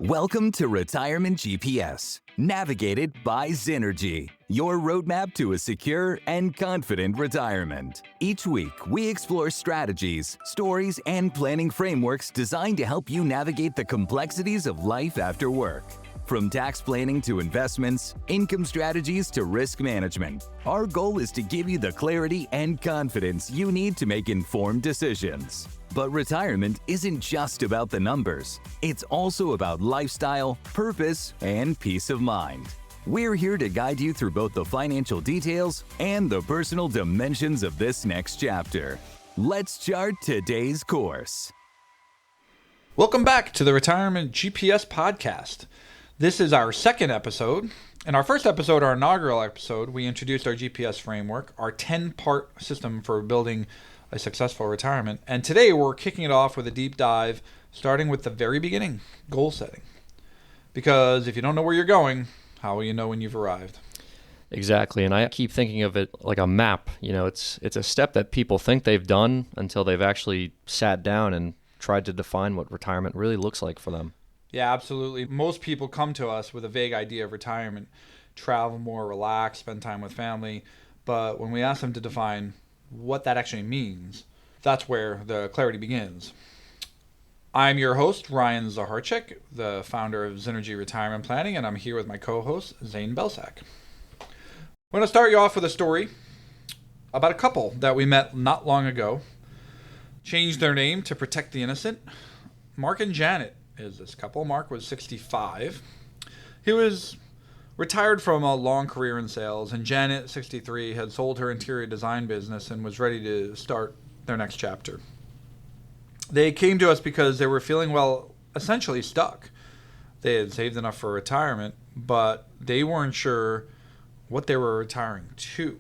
Welcome to Retirement GPS, navigated by Synergy, your roadmap to a secure and confident retirement. Each week, we explore strategies, stories, and planning frameworks designed to help you navigate the complexities of life after work. From tax planning to investments, income strategies to risk management, our goal is to give you the clarity and confidence you need to make informed decisions. But retirement isn't just about the numbers. It's also about lifestyle, purpose, and peace of mind. We're here to guide you through both the financial details and the personal dimensions of this next chapter. Let's chart today's course. Welcome back to the Retirement GPS podcast. This is our second episode. In our first episode, our inaugural episode, we introduced our GPS framework, our 10-part system for building a successful retirement. And today we're kicking it off with a deep dive, starting with the very beginning, goal setting. Because if you don't know where you're going, how will you know when you've arrived? Exactly, and I keep thinking of it like a map. You know, it's a step that people think they've done until they've actually sat down and tried to define what retirement really looks like for them. Yeah, absolutely. Most people come to us with a vague idea of retirement, travel more, relax, spend time with family. But when we ask them to define what that actually means, that's where the clarity begins. I'm your host, Ryan Zaharchik, the founder of Synergy Retirement Planning, and I'm here with my co-host, Zane Belsack. I'm going to start you off with a story about a couple that we met not long ago. Changed their name to protect the innocent. Mark and Janet is this couple. Mark was 65. He was retired from a long career in sales, and Janet, 63, had sold her interior design business and was ready to start their next chapter. They came to us because they were feeling, essentially stuck. They had saved enough for retirement, but they weren't sure what they were retiring to.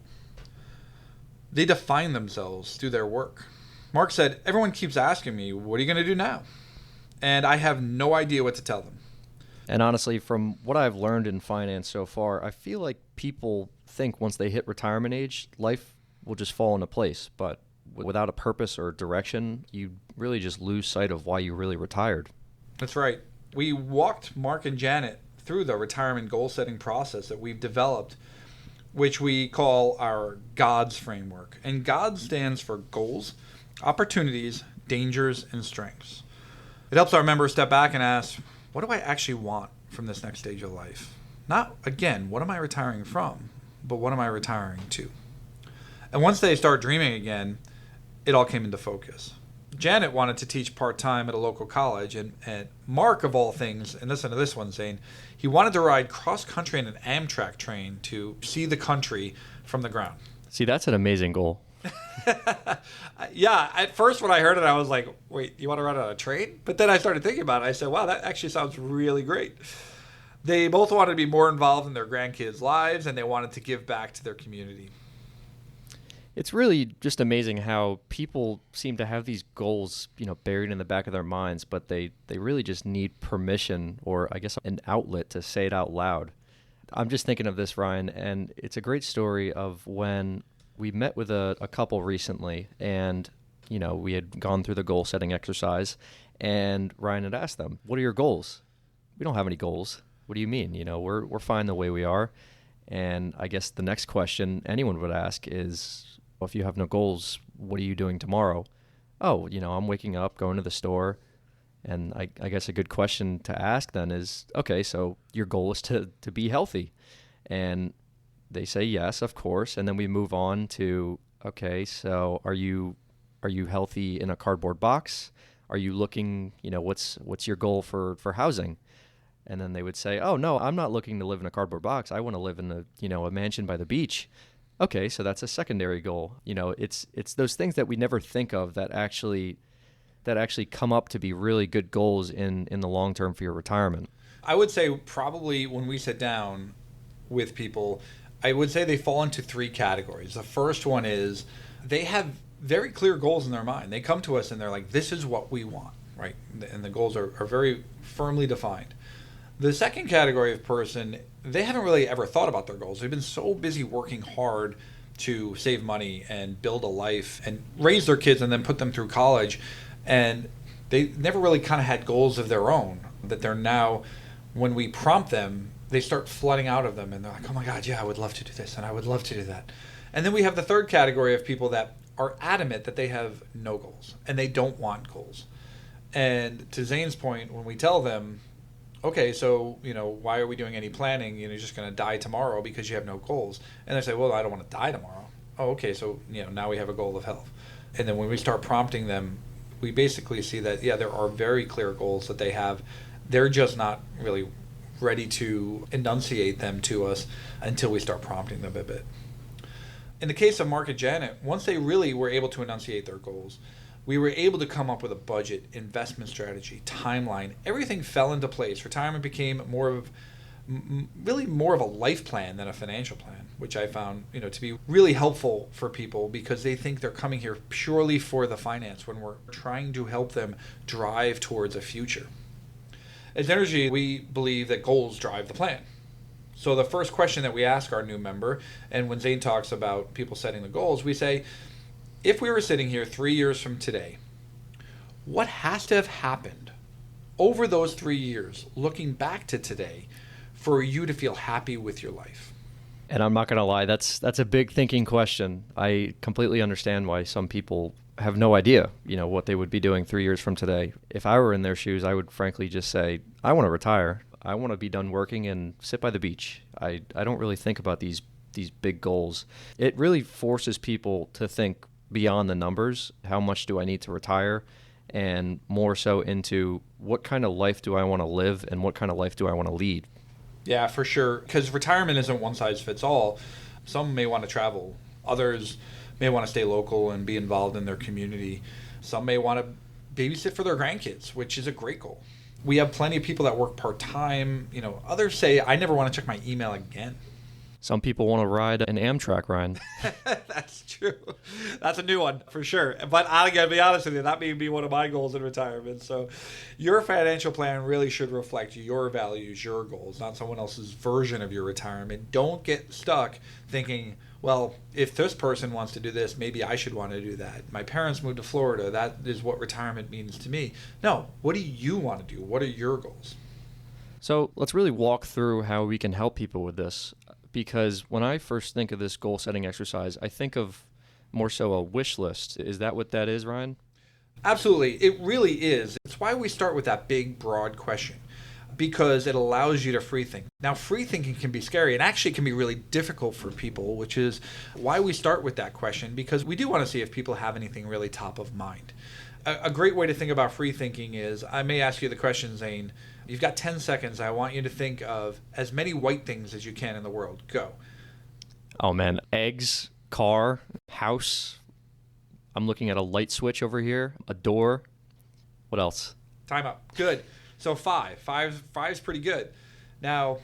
They defined themselves through their work. Mark said, "Everyone keeps asking me, what are you going to do now? And I have no idea what to tell them." And honestly, from what I've learned in finance so far, I feel like people think once they hit retirement age, life will just fall into place. But without a purpose or direction, you really just lose sight of why you really retired. That's right. We walked Mark and Janet through the retirement goal setting process that we've developed, which we call our GODS framework. And GODS stands for goals, opportunities, dangers, and strengths. It helps our members step back and ask, what do I actually want from this next stage of life? Not, again, what am I retiring from, but what am I retiring to? And once they start dreaming again, it all came into focus. Janet wanted to teach part-time at a local college, and Mark, of all things, and listen to this one, Zane, he wanted to ride cross-country in an Amtrak train to see the country from the ground. See, that's an amazing goal. Yeah, at first when I heard it, I was like, wait, you want to ride on a train? But then I started thinking about it. I said, wow, that actually sounds really great. They both wanted to be more involved in their grandkids' lives, and they wanted to give back to their community. It's really just amazing how people seem to have these goals, buried in the back of their minds, but they really just need permission or, I guess, an outlet to say it out loud. I'm just thinking of this, Ryan, and it's a great story of when we met with a couple recently, and we had gone through the goal setting exercise, and Ryan had asked them, "What are your goals?" "We don't have any goals." "What do you mean? We're fine the way we are." And I guess the next question anyone would ask is, well, if you have no goals, what are you doing tomorrow? "Oh, I'm waking up, going to the store." And I guess a good question to ask then is, okay, so your goal is to be healthy. And they say yes, of course, and then we move on to, okay, so are you healthy in a cardboard box? Are you looking, what's your goal for housing? And then they would say, "Oh no, I'm not looking to live in a cardboard box. I want to live in a mansion by the beach." Okay, so that's a secondary goal. It's those things that we never think of that actually come up to be really good goals in the long term for your retirement. I would say probably when we sit down with people, I would say they fall into three categories. The first one is they have very clear goals in their mind. They come to us and they're like, this is what we want, right? And the goals are very firmly defined. The second category of person, they haven't really ever thought about their goals. They've been so busy working hard to save money and build a life and raise their kids and then put them through college. And they never really kind of had goals of their own. that they're now, when we prompt them, they start flooding out of them and they're like, oh my God, yeah, I would love to do this and I would love to do that. And then we have the third category of people that are adamant that they have no goals and they don't want goals. And to Zane's point, when we tell them, okay, so, why are we doing any planning? You're just going to die tomorrow because you have no goals. And they say, well, I don't want to die tomorrow. Oh, okay, so, now we have a goal of health. And then when we start prompting them, we basically see that, yeah, there are very clear goals that they have. They're just not really ready to enunciate them to us until we start prompting them a bit. In the case of Mark and Janet, once they really were able to enunciate their goals, we were able to come up with a budget, investment strategy, timeline. Everything fell into place. Retirement became more of a life plan than a financial plan, which I found, to be really helpful for people because they think they're coming here purely for the finance when we're trying to help them drive towards a future. At Zenergy, we believe that goals drive the plan. So the first question that we ask our new member, and when Zane talks about people setting the goals, we say, if we were sitting here 3 years from today, what has to have happened over those 3 years, looking back to today, for you to feel happy with your life? And I'm not going to lie, that's a big thinking question. I completely understand why some people have no idea, what they would be doing 3 years from today. If I were in their shoes, I would frankly just say, I want to retire. I want to be done working and sit by the beach. I don't really think about these big goals. It really forces people to think beyond the numbers. How much do I need to retire? And more so into what kind of life do I want to live and what kind of life do I want to lead? Yeah, for sure. Because retirement isn't one size fits all. Some may want to travel. Others may want to stay local and be involved in their community. Some may want to babysit for their grandkids, which is a great goal. We have plenty of people that work part-time. Others say, I never want to check my email again. Some people want to ride an Amtrak ride. That's true. That's a new one for sure. But I gotta be honest with you, that may be one of my goals in retirement. So your financial plan really should reflect your values, your goals, not someone else's version of your retirement. Don't get stuck thinking, well, if this person wants to do this, maybe I should want to do that. My parents moved to Florida. That is what retirement means to me. No, what do you want to do? What are your goals? So let's really walk through how we can help people with this. Because when I first think of this goal setting exercise, I think of more so a wish list. Is that what that is, Ryan? Absolutely. It really is. It's why we start with that big, broad question, because it allows you to free think. Now, free thinking can be scary and actually can be really difficult for people, which is why we start with that question, because we do want to see if people have anything really top of mind. A great way to think about free thinking is, I may ask you the question, Zane. You've got 10 seconds. I want you to think of as many white things as you can in the world. Go. Oh, man. Eggs, car, house. I'm looking at a light switch over here, a door. What else? Time up. Good. So five. Five's pretty good. Now,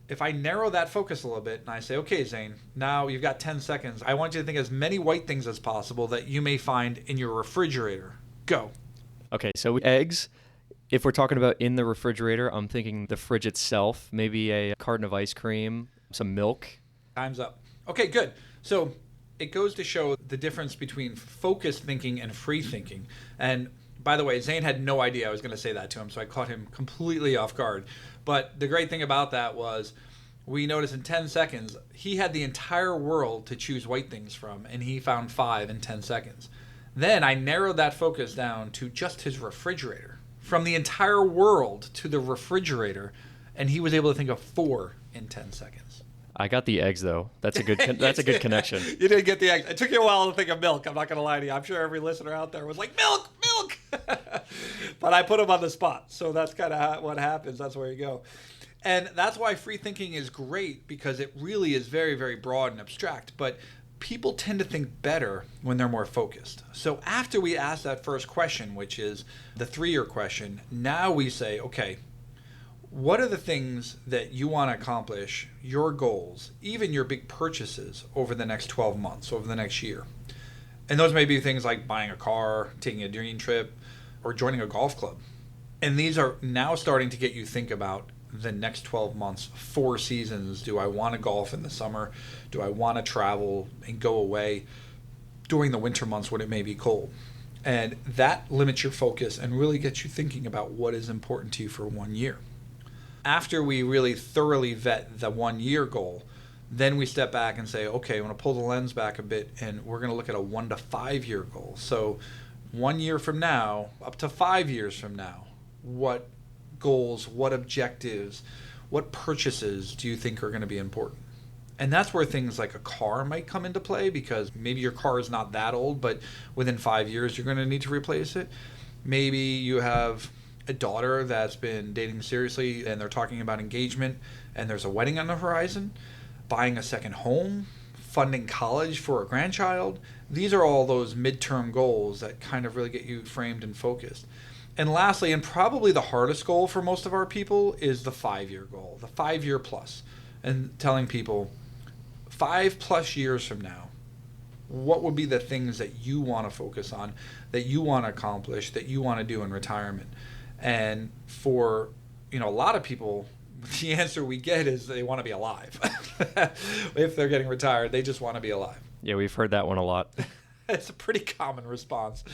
if I narrow that focus a little bit and I say, okay, Zane, now you've got 10 seconds. I want you to think as many white things as possible that you may find in your refrigerator. Go. Okay, so eggs. If we're talking about in the refrigerator, I'm thinking the fridge itself, maybe a carton of ice cream, some milk. Time's up. Okay, good. So it goes to show the difference between focused thinking and free thinking. And by the way, Zane had no idea I was going to say that to him, so I caught him completely off guard. But the great thing about that was we noticed in 10 seconds, he had the entire world to choose white things from, and he found 5 in 10 seconds. Then I narrowed that focus down to just his refrigerator. From the entire world to the refrigerator, and he was able to think of 4 in 10 seconds. I got the eggs, though. That's a good that's a good connection. You did get the eggs. It took you a while to think of milk. I'm not going to lie to you. I'm sure every listener out there was like, milk. But I put him on the spot. So that's kind of what happens. That's where you go. And that's why free thinking is great, because it really is very, very broad and abstract. But people tend to think better when they're more focused. So after we ask that first question, which is the 3-year question, now we say, okay, what are the things that you want to accomplish, your goals, even your big purchases over the next 12 months, over the next year? And those may be things like buying a car, taking a dream trip, or joining a golf club. And these are now starting to get you think about the next 12 months, 4 seasons. Do I want to golf in the summer? Do I want to travel and go away during the winter months when it may be cold? And that limits your focus and really gets you thinking about what is important to you for 1 year. After we really thoroughly vet the 1 year goal, then we step back and say, okay, I want to pull the lens back a bit, and we're going to look at a 1 to 5 year goal. So 1 year from now, up to 5 years from now, what goals, what objectives, what purchases do you think are going to be important? And that's where things like a car might come into play, because maybe your car is not that old, but within 5 years, you're going to need to replace it. Maybe you have a daughter that's been dating seriously and they're talking about engagement and there's a wedding on the horizon, buying a second home, funding college for a grandchild. These are all those midterm goals that kind of really get you framed and focused. And lastly, and probably the hardest goal for most of our people, is the 5 year goal, the 5 year plus, and telling people 5+ years from now, what would be the things that you want to focus on, that you want to accomplish, that you want to do in retirement. And for a lot of people, the answer we get is they want to be alive. If they're getting retired, they just want to be alive. Yeah, we've heard that one a lot. It's a pretty common response.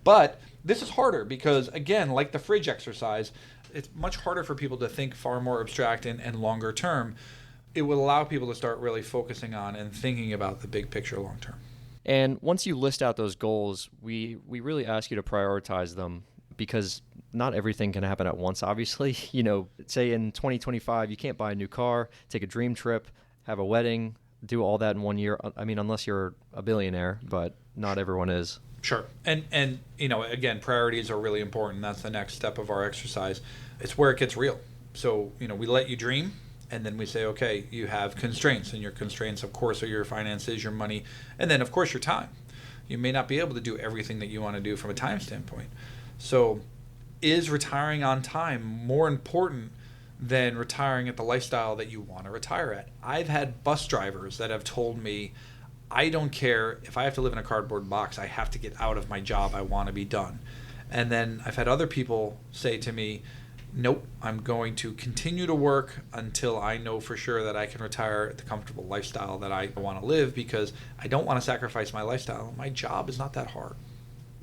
But this is harder because, again, like the fridge exercise, it's much harder for people to think far more abstract and longer term. It will allow people to start really focusing on and thinking about the big picture long term. And once you list out those goals, we really ask you to prioritize them, because not everything can happen at once, obviously. Say in 2025, you can't buy a new car, take a dream trip, have a wedding, do all that in 1 year. I mean, unless you're a billionaire, but not everyone is. Sure. And again, priorities are really important. That's the next step of our exercise. It's where it gets real. So, we let you dream. And then we say, okay, you have constraints, and your constraints, of course, are your finances, your money, and then, of course, your time. You may not be able to do everything that you want to do from a time standpoint. So is retiring on time more important than retiring at the lifestyle that you want to retire at? I've had bus drivers that have told me, I don't care if I have to live in a cardboard box, I have to get out of my job, I want to be done. And then I've had other people say to me, nope, I'm going to continue to work until I know for sure that I can retire at the comfortable lifestyle that I want to live, because I don't want to sacrifice my lifestyle. My job is not that hard.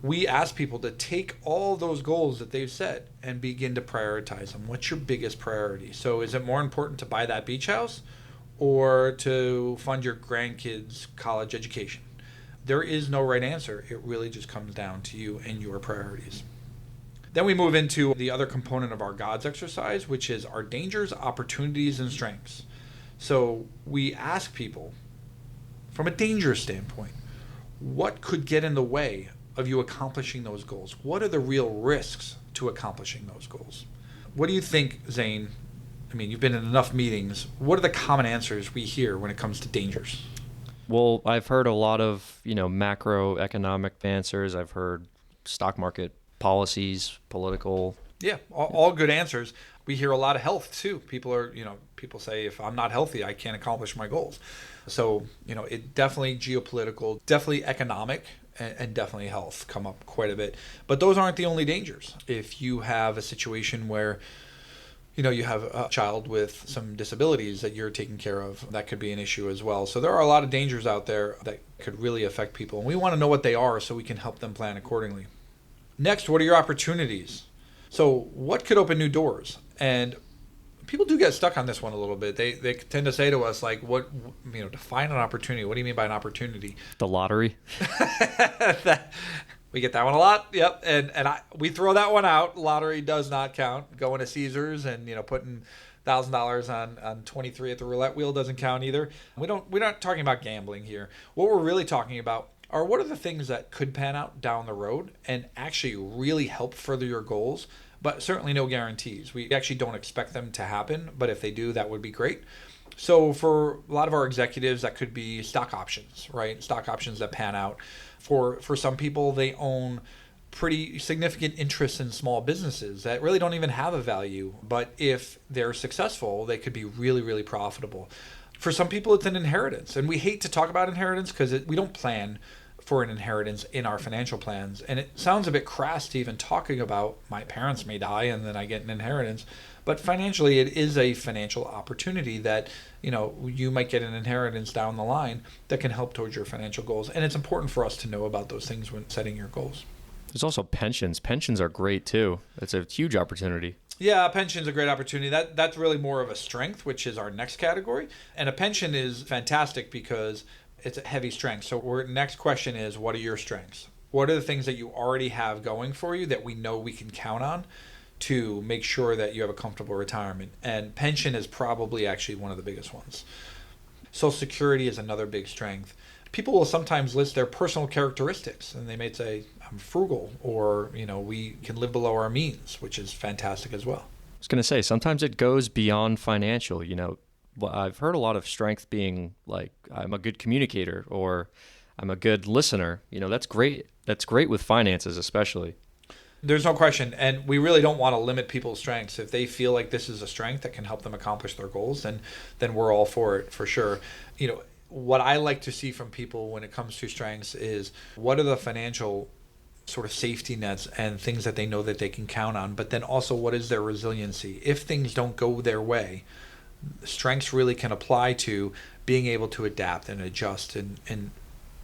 We ask people to take all those goals that they've set and begin to prioritize them. What's your biggest priority? So is it more important to buy that beach house or to fund your grandkids' college education? There is no right answer. It really just comes down to you and your priorities. Then we move into the other component of our God's exercise, which is our dangers, opportunities, and strengths. So we ask people, from a danger standpoint, what could get in the way of you accomplishing those goals? What are the real risks to accomplishing those goals? What do you think, Zane? I mean, you've been in enough meetings. What are the common answers we hear when it comes to dangers? Well, I've heard a lot of, macroeconomic answers. I've heard stock market policies, political. Yeah, all good answers. We hear a lot of health too. People say, if I'm not healthy, I can't accomplish my goals. So, it definitely geopolitical, definitely economic, and definitely health come up quite a bit. But those aren't the only dangers. If you have a situation where, you have a child with some disabilities that you're taking care of, that could be an issue as well. So there are a lot of dangers out there that could really affect people. And we want to know what they are so we can help them plan accordingly. Next, what are your opportunities? So what could open new doors? And people do get stuck on this one a little bit. They tend to say to us, like, define an opportunity. What do you mean by an opportunity? The lottery. We get that one a lot. Yep. And we throw that one out. Lottery does not count. Going to Caesars and, putting $1,000 on 23 at the roulette wheel doesn't count either. We're not talking about gambling here. What we're really talking about are what are the things that could pan out down the road and actually really help further your goals, but certainly no guarantees. We actually don't expect them to happen, but if they do, that would be great. So for a lot of our executives, that could be stock options, right? Stock options that pan out. For some people, they own pretty significant interests in small businesses that really don't even have a value, but if they're successful, they could be really, really profitable. For some people, it's an inheritance, and we hate to talk about inheritance because we don't plan for an inheritance in our financial plans, and it sounds a bit crass to even talking about my parents may die and then I get an inheritance, but financially it is a financial opportunity that you might get an inheritance down the line that can help towards your financial goals, and it's important for us to know about those things when setting your goals. There's also pensions. Pensions are great too. It's a huge opportunity. Yeah, a pension's a great opportunity. That's really more of a strength, which is our next category. And a pension is fantastic because it's a heavy strength. So our next question is, what are your strengths? What are the things that you already have going for you that we know we can count on to make sure that you have a comfortable retirement? And pension is probably actually one of the biggest ones. Social Security is another big strength. People will sometimes list their personal characteristics, and they may say, I'm frugal, or, we can live below our means, which is fantastic as well. I was going to say, sometimes it goes beyond financial. I've heard a lot of strength being like, I'm a good communicator, or I'm a good listener. That's great. That's great with finances, especially. There's no question. And we really don't want to limit people's strengths. If they feel like this is a strength that can help them accomplish their goals, then we're all for it, for sure. What I like to see from people when it comes to strengths is, what are the financial sort of safety nets and things that they know that they can count on, but then also what is their resiliency? If things don't go their way, strengths really can apply to being able to adapt and adjust, and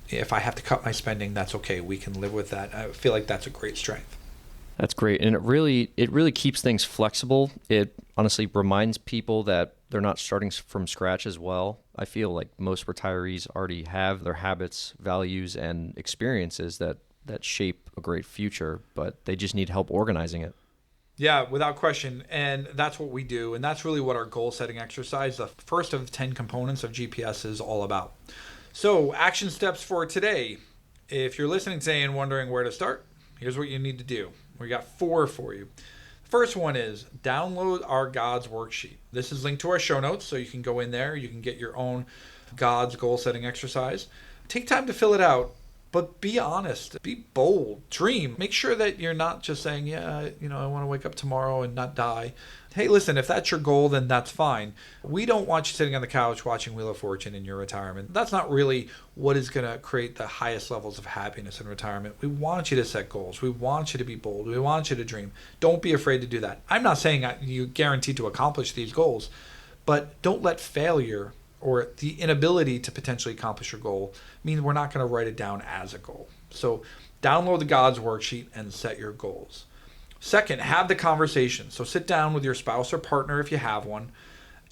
if I have to cut my spending, that's okay. We can live with that. I feel like that's a great strength. That's great. And it really keeps things flexible. It honestly reminds people that they're not starting from scratch as well. I feel like most retirees already have their habits, values, and experiences that shape a great future, but they just need help organizing it. Yeah, without question. And that's what we do. And that's really what our goal setting exercise, the first of 10 components of GPS, is all about. So, action steps for today. If you're listening today and wondering where to start, here's what you need to do. We got 4 for you. First one is download our Gods worksheet. This is linked to our show notes, so you can go in there. You can get your own Gods goal setting exercise. Take time to fill it out, but be honest, be bold, dream. Make sure that you're not just saying, I want to wake up tomorrow and not die. Hey, listen, if that's your goal, then that's fine. We don't want you sitting on the couch watching Wheel of Fortune in your retirement. That's not really what is going to create the highest levels of happiness in retirement. We want you to set goals. We want you to be bold. We want you to dream. Don't be afraid to do that. I'm not saying you're guaranteed to accomplish these goals, but don't let failure or the inability to potentially accomplish your goal means we're not going to write it down as a goal. So download the Gods worksheet and set your goals. Second, have the conversation. So sit down with your spouse or partner if you have one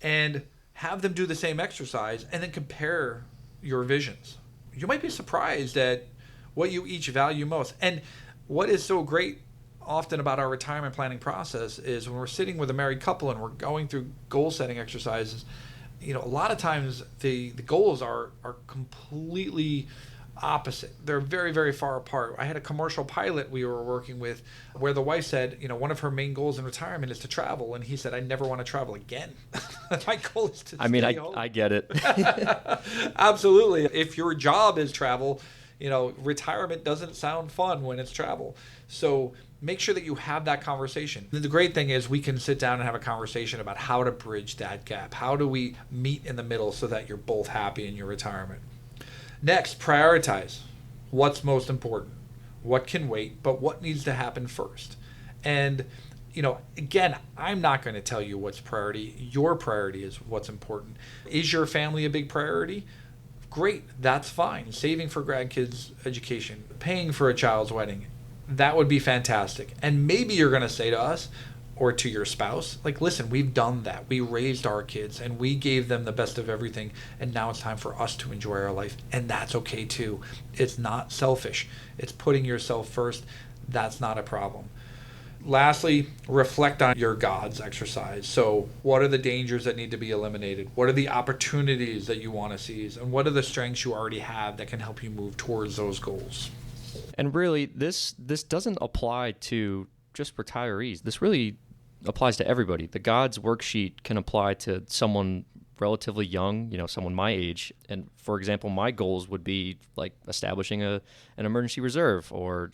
and have them do the same exercise and then compare your visions. You might be surprised at what you each value most. And what is so great often about our retirement planning process is when we're sitting with a married couple and we're going through goal setting exercises, a lot of times the goals are completely opposite. They're very, very far apart. I had a commercial pilot we were working with where the wife said, one of her main goals in retirement is to travel. And he said, I never want to travel again. My goal is to stay home. I get it. Absolutely. If your job is travel, retirement doesn't sound fun when it's travel. So make sure that you have that conversation. The great thing is we can sit down and have a conversation about how to bridge that gap. How do we meet in the middle so that you're both happy in your retirement? Next, prioritize what's most important, what can wait, but what needs to happen first. And, again, I'm not going to tell you what's priority. Your priority is what's important. Is your family a big priority? Great, that's fine. Saving for grandkids' education, paying for a child's wedding, that would be fantastic. And maybe you're going to say to us, or to your spouse, like, listen, we've done that. We raised our kids and we gave them the best of everything. And now it's time for us to enjoy our life. And that's okay too. It's not selfish. It's putting yourself first. That's not a problem. Lastly, reflect on your Gods exercise. So what are the dangers that need to be eliminated? What are the opportunities that you want to seize? And what are the strengths you already have that can help you move towards those goals? And really, this doesn't apply to just retirees. This really applies to everybody. The Gods worksheet can apply to someone relatively young, someone my age. And for example, my goals would be like establishing an emergency reserve or,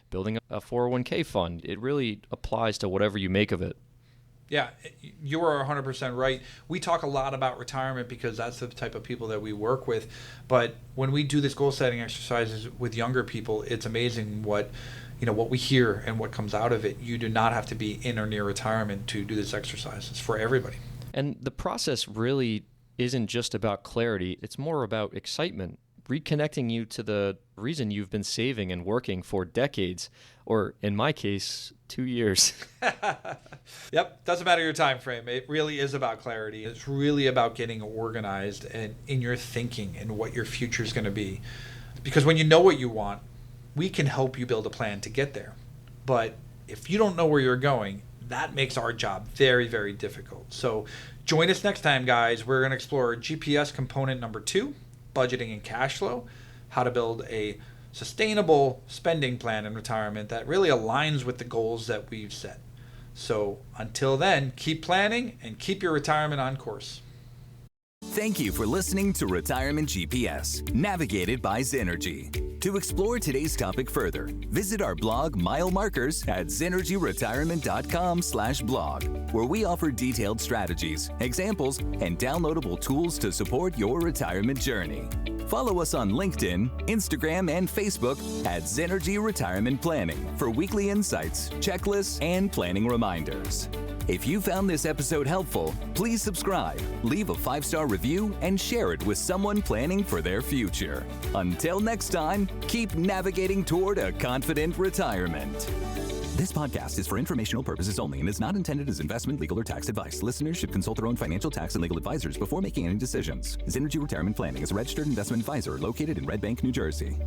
building a 401k fund. It really applies to whatever you make of it. Yeah, you are 100% right. We talk a lot about retirement because that's the type of people that we work with. But when we do this goal setting exercises with younger people, it's amazing what we hear and what comes out of it. You do not have to be in or near retirement to do this exercise. It's for everybody. And the process really isn't just about clarity. It's more about excitement. reconnecting you to the reason you've been saving and working for decades, or in my case, 2 years. Yep, doesn't matter your time frame. It really is about clarity. It's really about getting organized and in your thinking and what your future is going to be. Because when you know what you want, we can help you build a plan to get there. But if you don't know where you're going, that makes our job very, very difficult. So join us next time, guys. We're going to explore GPS component number 2, budgeting and cash flow, how to build a sustainable spending plan in retirement that really aligns with the goals that we've set. So until then, keep planning and keep your retirement on course. Thank you for listening to Retirement GPS, navigated by Zenergy. To explore today's topic further, visit our blog Mile Markers at zenergyretirement.com/blog, where we offer detailed strategies, examples, and downloadable tools to support your retirement journey. Follow us on LinkedIn, Instagram, and Facebook at Zenergy Retirement Planning for weekly insights, checklists, and planning reminders. If you found this episode helpful, please subscribe, leave a 5-star review, and share it with someone planning for their future. Until next time, keep navigating toward a confident retirement. This podcast is for informational purposes only and is not intended as investment, legal, or tax advice. Listeners should consult their own financial, tax, and legal advisors before making any decisions. Zenergy Retirement Planning is a registered investment advisor located in Red Bank, New Jersey.